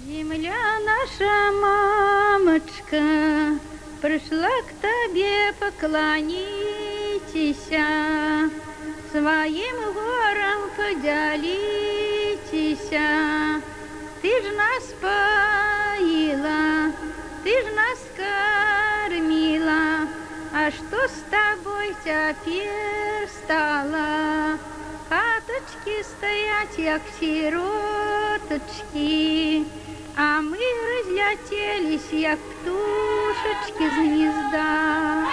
Земля наша, мамочка, пришла к тебе поклонитесь, своим гором поделитесь. Ты ж нас поила, ты ж нас кормила, а что с тобой теперь стало? Хаточки стоять, як сироточки, а мы разлетелись, як птушечки с гнезда.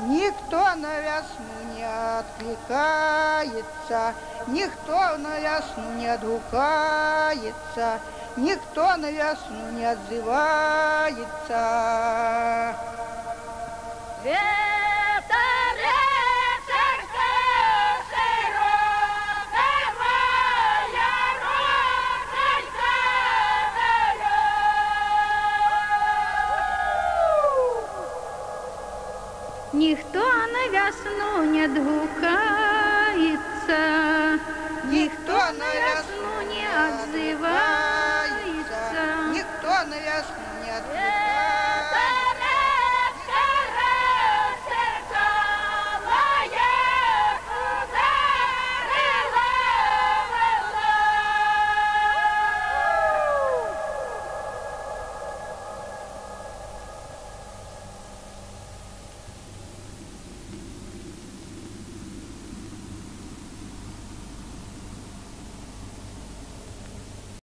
Никто на весну не откликается, никто на весну не отгукается, никто на весну не отзывается. Никто на весну не отгукается, никто на весну не отзывается, никто на весну не отзывается.